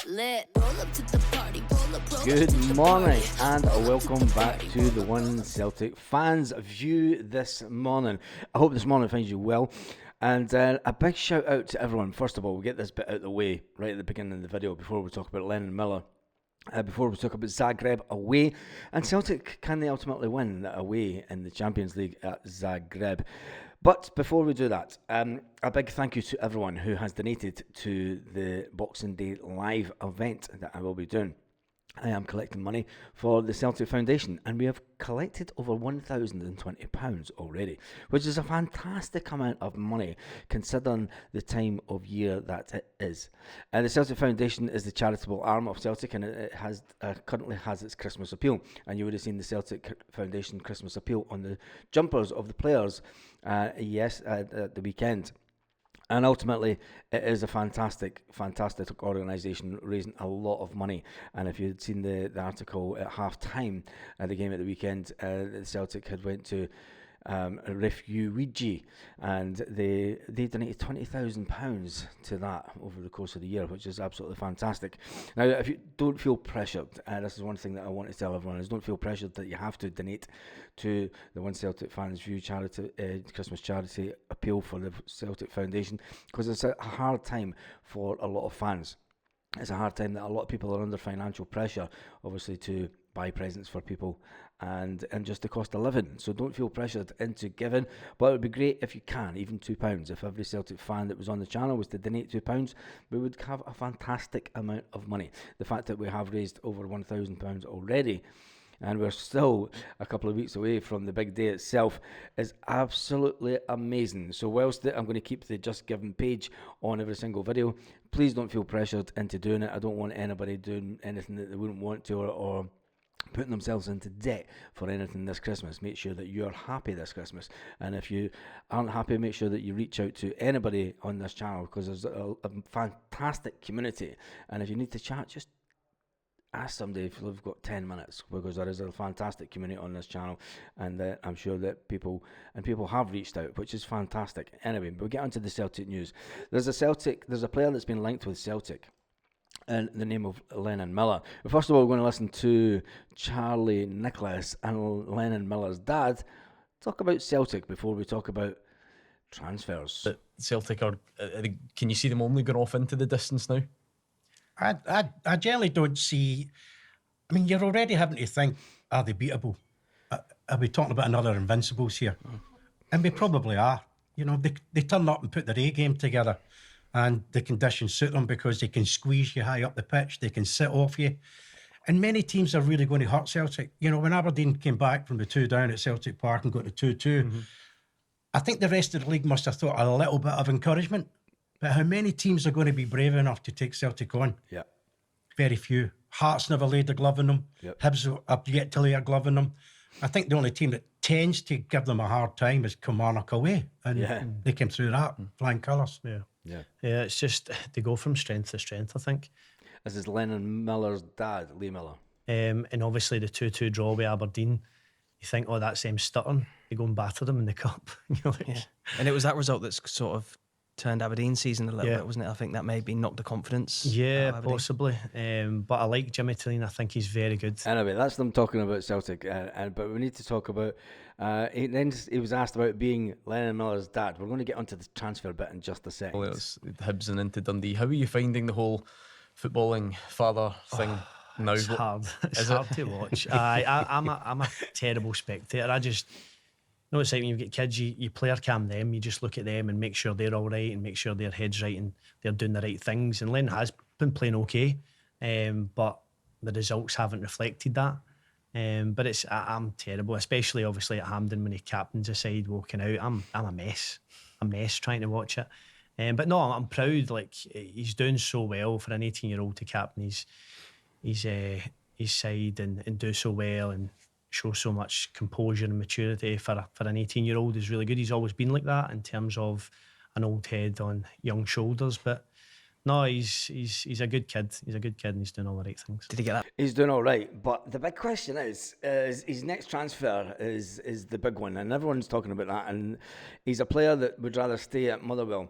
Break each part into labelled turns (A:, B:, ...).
A: Good morning and welcome back to the One Celtic Fans View this morning. I hope this morning finds you well. And a big shout out to everyone. First of all, we'll get this bit out of the way right at the beginning of the video before we talk about Lenon Miller. Before we talk about Zagreb away, and Celtic, can they ultimately win away in the Champions League at Zagreb? But before we do that, a big thank you to everyone who has donated to the Boxing Day live event that I will be doing. I am collecting money for the Celtic Foundation, and we have collected over £1,020 already, which is a fantastic amount of money considering the time of year that it is. And the Celtic Foundation is the charitable arm of Celtic, and it has currently has its Christmas appeal. And you would have seen the Celtic Foundation Christmas appeal on the jumpers of the players, at the weekend. And ultimately, it is a fantastic organisation, raising a lot of money. And if you'd seen the article at half-time at the game at the weekend, Celtic had went to Refugee, and they donated £20,000 to that over the course of the year, which is absolutely fantastic. Now, if you don't feel pressured, this is one thing that I want to tell everyone, is don't feel pressured that you have to donate to the One Celtic Fans View charity, Christmas charity appeal for the Celtic Foundation, because it's a hard time for a lot of fans. It's a hard time that a lot of people are under financial pressure, obviously, to buy presents for people and just the cost of living. So don't feel pressured into giving, but it would be great if you can, even £2. If every Celtic fan that was on the channel was to donate £2, we would have a fantastic amount of money. The fact that we have raised over £1,000 already, and we're still a couple of weeks away from the big day itself, is absolutely amazing. So whilst I'm going to keep the Just Giving page on every single video, please don't feel pressured into doing it. I don't want anybody doing anything that they wouldn't want to, or putting themselves into debt for anything this Christmas. Make sure that you're happy this Christmas, and if you aren't happy, make sure that you reach out to anybody on this channel, because there's a fantastic community, and if you need to chat, just ask somebody if you've got 10 minutes, because there is a fantastic community on this channel, and I'm sure that people have reached out, which is fantastic. Anyway, we'll get onto the Celtic news. There's a player that's been linked with Celtic, and the name of Lenon Miller. But first of all, we're going to listen to Charlie Nicholas and Lenon Miller's dad talk about Celtic before we talk about transfers.
B: But Celtic are, can you see them only going off into the distance now?
C: I generally don't see. I mean, you're already having to think, are they beatable? Are we talking about another Invincibles here? And we probably are. You know, they turn up and put their A game together, and the conditions suit them because they can squeeze you high up the pitch, they can sit off you. And many teams are really going to hurt Celtic. You know, when Aberdeen came back from the 2 down at Celtic Park and got to 2-2, I think the rest of the league must have thought a little bit of encouragement. But how many teams are going to be brave enough to take Celtic on?
A: Yeah.
C: Very few. Hearts never laid a glove on them.
A: Yep.
C: Hibs have yet to lay a glove on them. I think the only team that tends to give them a hard time is Kilmarnock away. And they came through that, flying colours.
B: Yeah, it's just, they go from strength to strength, I think.
A: This is Lenon Miller's dad, Lee Miller.
D: And obviously the 2-2 draw with Aberdeen, you think, oh, that's them stuttering. They go and batter them in the cup.
E: And it was that result that's sort of turned Aberdeen's season a little bit, wasn't it? I think that maybe knocked the confidence.
D: Yeah, possibly. But I like Jimmy Tilleen. I think he's very good.
A: Anyway, that's them talking about Celtic. But we need to talk about. He was asked about being Lenon Miller's dad. We're going to get onto the transfer bit in just a second.
B: Well, it's Hibs and into Dundee. How are you finding the whole footballing father thing now?
D: It's hard. It's hard to watch. I'm a terrible spectator. I just. No, it's like when you get kids, you player cam them, you just look at them and make sure they're all right and make sure their head's right and they're doing the right things. And Len has been playing okay, but the results haven't reflected that. But I'm terrible, especially obviously at Hampden when he captains a side walking out. I'm a mess trying to watch it. But no, I'm proud. Like, he's doing so well for an 18-year-old to captain his side and do so well and show so much composure and maturity for an 18-year-old is really good. He's always been like that in terms of an old head on young shoulders. But no, he's a good kid. He's a good kid and he's doing all the right things.
E: Did he get that?
A: He's doing all right. But the big question is his next transfer is the big one, and everyone's talking about that. And he's a player that would rather stay at Motherwell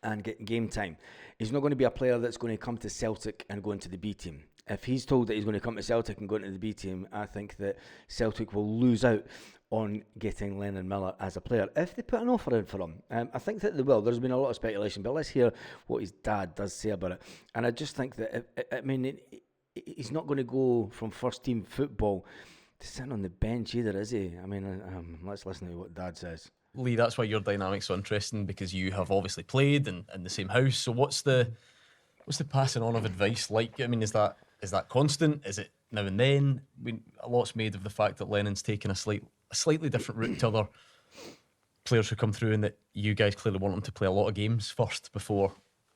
A: and getting game time. He's not going to be a player that's going to come to Celtic and go into the B team. If he's told that he's going to come to Celtic and go into the B team, I think that Celtic will lose out on getting Lenon Miller as a player if they put an offer in for him. I think that they will. There's been a lot of speculation, but let's hear what his dad does say about it. And I just think that, he's not going to go from first team football to sitting on the bench either, is he? I mean, let's listen to what Dad says.
B: Lee, that's why your dynamic's so interesting, because you have obviously played in the same house. So what's the passing on of advice like? I mean, is that constant? Is it now and then? A lot's made of the fact that Lennon's taken a slightly different route to other players who come through, and that you guys clearly want him to play a lot of games first before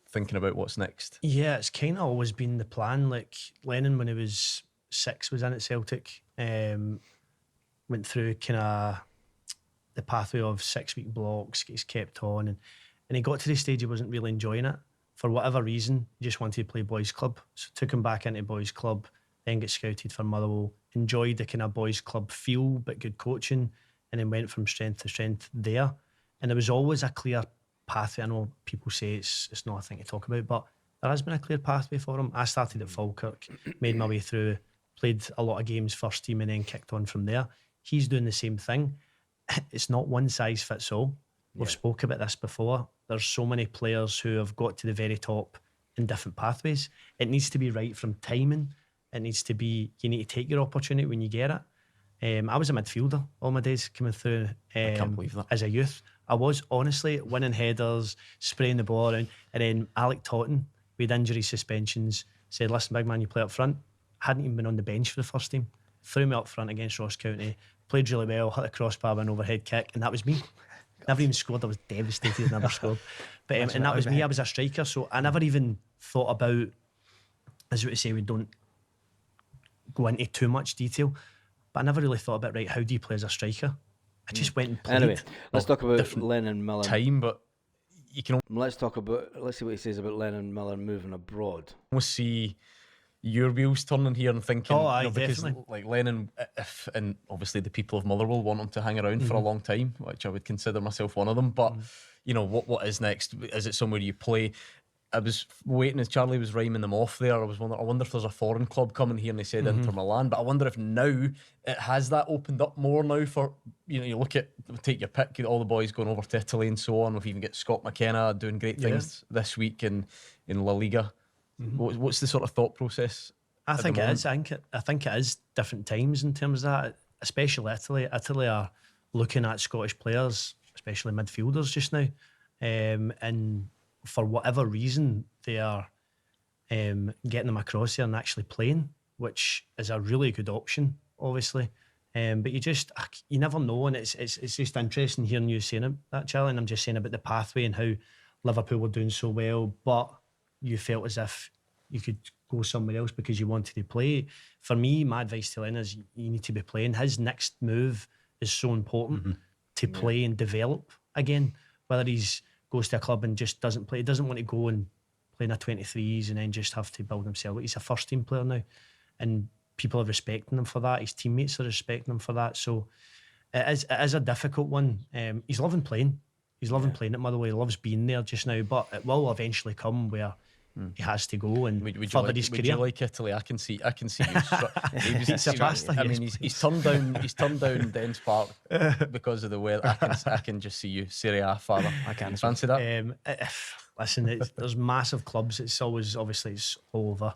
B: thinking about what's next.
D: Yeah, it's kind of always been the plan. Like Lenon, when he was 6, was in at Celtic, went through kind of the pathway of 6-week blocks, gets kept on, and he got to the stage he wasn't really enjoying it. For whatever reason, he just wanted to play boys club. So took him back into boys club, then got scouted for Motherwell, enjoyed the kind of boys club feel, but good coaching, and then went from strength to strength there. And there was always a clear pathway. I know people say it's not a thing to talk about, but there has been a clear pathway for him. I started at Falkirk, made my way through, played a lot of games first team, and then kicked on from there. He's doing the same thing. It's not one size fits all. We've spoke about this before. There's so many players who have got to the very top in different pathways. It needs to be right from timing. It needs to be, you need to take your opportunity when you get it. I was a midfielder all my days coming through.
B: I can't believe that.
D: As a youth, I was honestly winning headers, spraying the ball around. And then Alec Totten, with injury suspensions, said, listen, big man, you play up front. Hadn't even been on the bench for the first team. Threw me up front against Ross County. Played really well, hit a crossbar with an overhead kick, and that was me. Never even scored. I was devastated, never scored. But and that was me. I was a striker, so I never even thought about, as we say, we don't go into too much detail, but I never really thought about, right, how do you play as a striker? I just went and played.
A: Anyway, let's talk about Lenon Miller.
B: Time, but you can
A: Let's see what he says about Lenon Miller moving abroad.
B: almost see your wheels turning here and thinking,
D: Oh, aye,
B: because
D: definitely.
B: like Lenon, and obviously the people of Motherwell want him to hang around for a long time, which I would consider myself one of them. But what is next? Is it somewhere you play? I was waiting as Charlie was rhyming them off there. I wonder if there's a foreign club coming here, and they said Inter Milan. But I wonder if now it has that opened up more now for, you look at, take your pick, all the boys going over to Italy and so on. We've even got Scott McKenna doing great things this week in La Liga. What's the sort of thought process?
D: I think it is. I think it is different times in terms of that, especially Italy. Italy are looking at Scottish players, especially midfielders just now, and for whatever reason they are getting them across here and actually playing, which is a really good option, obviously. But you never know, and it's just interesting hearing you saying that, Charlie. And I'm just saying about the pathway and how Liverpool were doing so well, but you felt as if you could go somewhere else because you wanted to play. For me, my advice to Len is you need to be playing. His next move is so important to play and develop again. Whether he's goes to a club and just doesn't play, he doesn't want to go and play in a 23s and then just have to build himself. He's a first team player now, and people are respecting him for that. His teammates are respecting him for that. So it is a difficult one. He's loving playing. He's loving playing at Motherwell. He loves being there just now, but it will eventually come where he has to go and further his career.
B: Would you like Italy? I can see you.
D: Pizza pasta,
B: I mean, he's turned down Dens Park because of the weather. I can just see you, Serie A father. I can't fancy that.
D: Listen, there's massive clubs. It's always obviously it's all over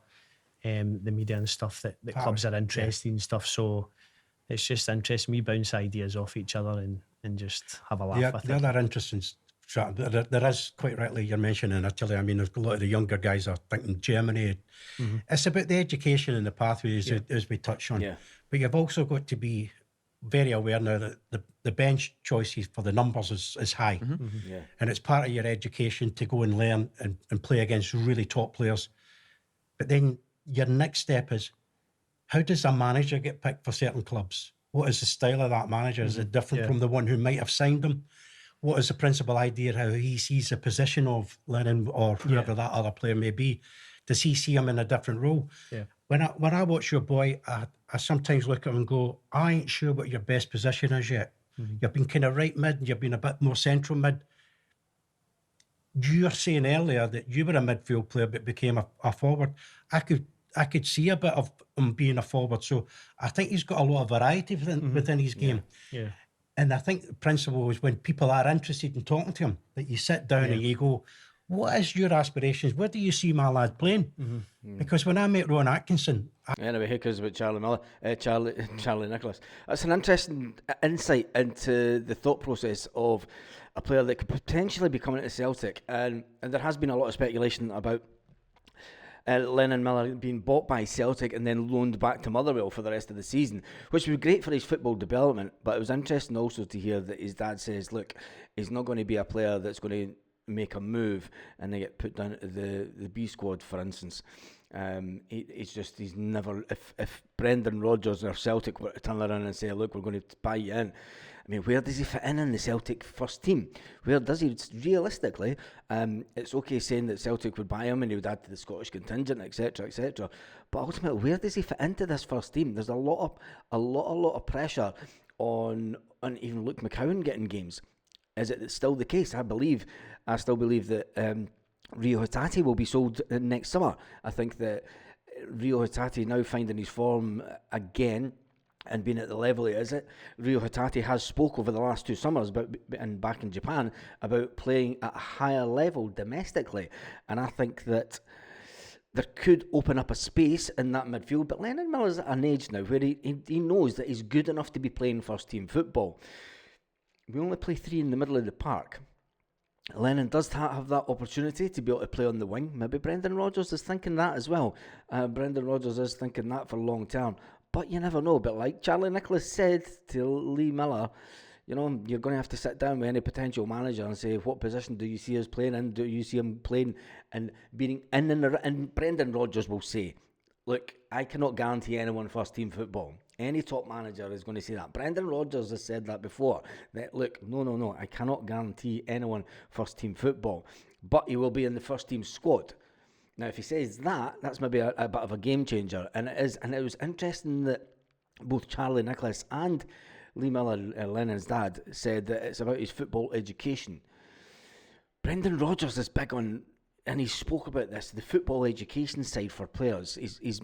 D: the media and stuff that clubs are interested in stuff. So it's just interesting. We bounce ideas off each other and just have a laugh with it.
C: The other interesting strat, there is, quite rightly, you're mentioning Italy. I mean, a lot of the younger guys are thinking Germany. It's about the education and the pathways as we touch on. Yeah. But you've also got to be very aware now that the bench choices for the numbers is high. Yeah. And it's part of your education to go and learn and play against really top players. But then your next step is, how does a manager get picked for certain clubs? What is the style of that manager? Is it different from the one who might have signed them? What is the principal idea, how he sees the position of Lenon or whoever that other player may be? Does he see him in a different role? Yeah. When I watch your boy, I sometimes look at him and go, I ain't sure what your best position is yet. You've been kind of right mid, and you've been a bit more central mid. you're saying earlier that you were a midfield player but became a forward. I could see a bit of him being a forward. So I think he's got a lot of variety within his game.
D: Yeah.
C: And I think the principle is when people are interested in talking to him, that you sit down and you go, what is your aspirations? Where do you see my lad playing? Because when I met Ron Atkinson,
A: Anyway, who cares about Charlie Miller? Charlie Nicholas. That's an interesting insight into the thought process of a player that could potentially be coming to Celtic, and there has been a lot of speculation about Lenon Miller being bought by Celtic and then loaned back to Motherwell for the rest of the season, which would be great for his football development. But it was interesting also to hear that his dad says, look, he's not going to be a player that's going to make a move and they get put down to the B squad, for instance. He's never, if Brendan Rodgers or Celtic were to turn around and say, look, we're going to buy you in, I mean, where does he fit in the Celtic first team? Where does he? Realistically, it's okay saying that Celtic would buy him and he would add to the Scottish contingent, etc., etc. But ultimately, where does he fit into this first team? There's a lot of pressure on even Luke McCowan getting games. Is it still the case? I still believe that Rio Hatate will be sold next summer. I think that Rio Hatate now finding his form again and being at the level he is at. Rio Hatate has spoke over the last 2 summers and back in Japan about playing at a higher level domestically, and I think that there could open up a space in that midfield. But Lenon Miller's at an age now where he knows that he's good enough to be playing first team football. We only play 3 in the middle of the park. Lenon does have that opportunity to be able to play on the wing. Maybe Brendan Rodgers is thinking that as well. Brendan Rodgers is thinking that for long term. But you never know. But like Charlie Nicholas said to Lee Miller, you know, you're going to have to sit down with any potential manager and say, what position do you see us playing in? Do you see him playing and being in and Brendan Rodgers will say, look, I cannot guarantee anyone first team football. Any top manager is going to say that. Brendan Rodgers has said that before. That look, no, I cannot guarantee anyone first team football. But he will be in the first team squad. Now, if he says that, that's maybe a bit of a game changer. And it is. And it was interesting that both Charlie Nicholas and Lee Miller, Lennon's dad, said that it's about his football education. Brendan Rodgers is big on, and he spoke about this, the football education side for players. He's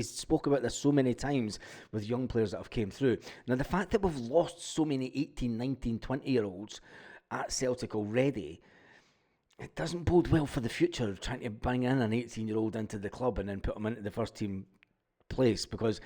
A: spoke about this so many times with young players that have came through. Now, the fact that we've lost so many 18, 19, 20-year-olds at Celtic already, it doesn't bode well for the future of trying to bring in an 18-year-old into the club and then put him into the first team place, because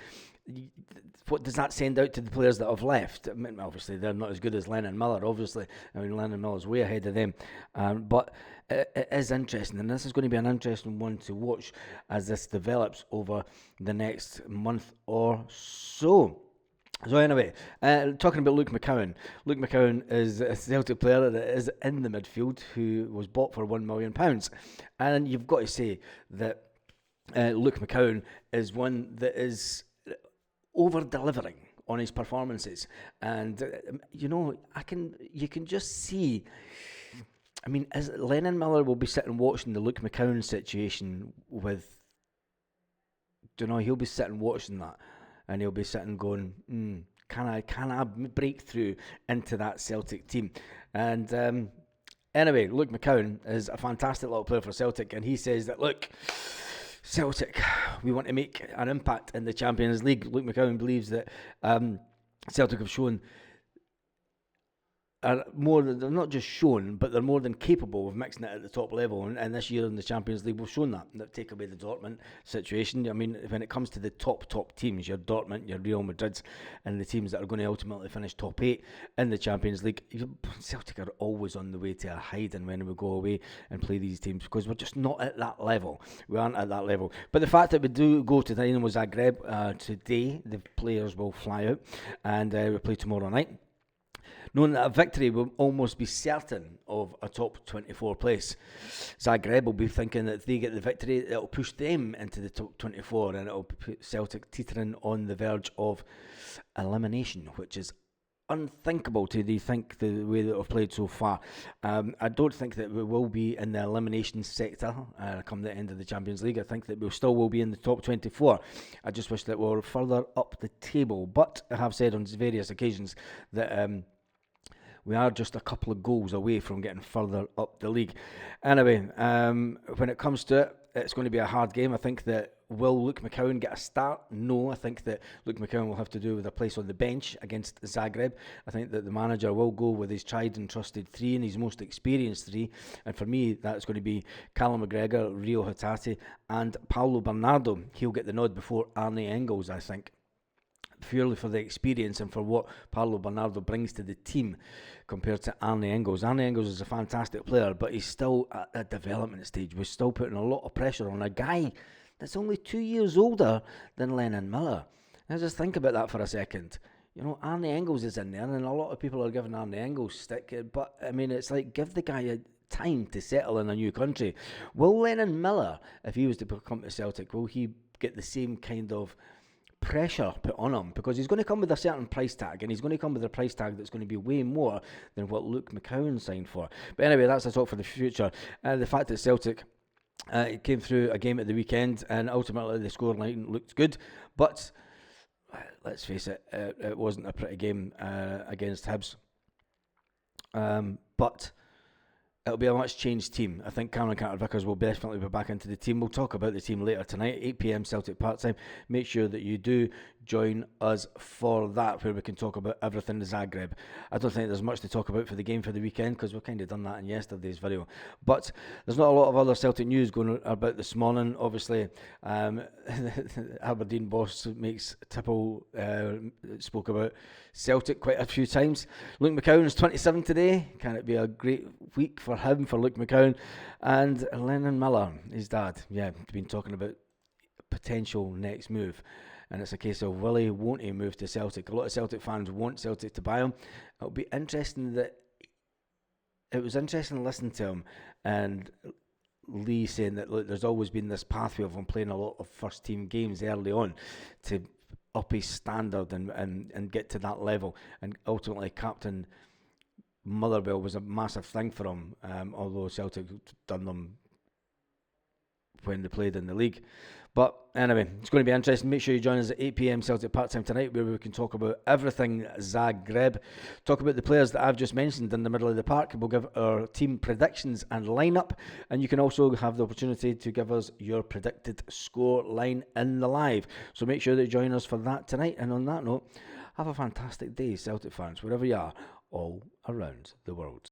A: what does that send out to the players that have left? I mean, obviously, they're not as good as Lenon Miller, obviously. I mean, Lenon Miller's way ahead of them. But it is interesting, and this is going to be an interesting one to watch as this develops over the next month or so. So anyway, talking about Luke McCowan. Luke McCowan is a Celtic player that is in the midfield who was bought for £1 million. And you've got to say that Luke McCowan is one that is over-delivering on his performances. And, you can just see, I mean, as Lenon Miller will be sitting watching the Luke McCowan situation with, he'll be sitting watching that. And he'll be sitting going, can I break through into that Celtic team? And anyway, Luke McCowan is a fantastic little player for Celtic, and he says that, look, Celtic, we want to make an impact in the Champions League. Luke McCowan believes that Celtic have shown are more than, they're not just shown, but they're more than capable of mixing it at the top level. And this year in the Champions League, we've shown that. Take away the Dortmund situation. I mean, when it comes to the top teams, your Dortmund, your Real Madrids, and the teams that are going to ultimately finish top 8 in the Champions League, Celtic are always on the way to a hiding when we go away and play these teams, because we're just not at that level. We aren't at that level. But the fact that we do go to Dynamo Zagreb today, the players will fly out, and we play tomorrow night, knowing that a victory will almost be certain of a top 24 place. Zagreb will be thinking that if they get the victory, it'll push them into the top 24, and it'll put Celtic teetering on the verge of elimination, which is unthinkable to think the way that we've played so far. I don't think that we will be in the elimination sector come the end of the Champions League. I think that we still will be in the top 24. I just wish that we were further up the table. But I have said on various occasions that we are just a couple of goals away from getting further up the league. Anyway, when it comes to it, it's going to be a hard game. I think that will Luke McCowan get a start? No, I think that Luke McCowan will have to do with a place on the bench against Zagreb. I think that the manager will go with his tried and trusted three and his most experienced three. And for me, that's going to be Callum McGregor, Rio Hatate and Paulo Bernardo. He'll get the nod before Arne Engels, I think, purely for the experience and for what Paulo Bernardo brings to the team compared to Arne Engels. Arne Engels is a fantastic player, but he's still at a development stage. We're still putting a lot of pressure on a guy that's only 2 years older than Lenon Miller. Now just think about that for a second. You know, Arne Engels is in there, and a lot of people are giving Arne Engels stick, but I mean, it's like, give the guy time to settle in a new country. Will Lenon Miller, if he was to come to Celtic, will he get the same kind of pressure put on him? Because he's going to come with a certain price tag, and he's going to come with a price tag that's going to be way more than what Luke McCowan signed for. But anyway, that's a talk for the future. The fact that Celtic came through a game at the weekend, and ultimately the scoreline looked good, but let's face it, it wasn't a pretty game against Hibs. But it'll be a much changed team. I think Cameron Carter-Vickers will definitely be back into the team. We'll talk about the team later tonight, 8 p.m. Celtic part-time. Make sure that you do join us for that, where we can talk about everything Zagreb. I don't think there's much to talk about for the game for the weekend, because we've kind of done that in yesterday's video. But there's not a lot of other Celtic news going about this morning. Obviously, Aberdeen boss makes Tipple spoke about Celtic quite a few times. Luke McCowan is 27 today. Can it be a great week for him, for Luke McCowan? And Lenon Miller, his dad, been talking about potential next move. And it's a case of will he, won't he move to Celtic? A lot of Celtic fans want Celtic to buy him. It'll be interesting it was interesting to listen to him, and Lee saying that, look, there's always been this pathway of him playing a lot of first team games early on to up his standard and get to that level. And ultimately, Captain Motherwell was a massive thing for him, although Celtic done them when they played in the league. But anyway, it's going to be interesting. Make sure you join us at 8 p.m. Celtic part-time tonight, where we can talk about everything Zagreb, talk about the players that I've just mentioned in the middle of the park. We'll give our team predictions and lineup, and you can also have the opportunity to give us your predicted score line in the live. So make sure that you join us for that tonight. And on that note, have a fantastic day, Celtic fans, wherever you are, all around the world.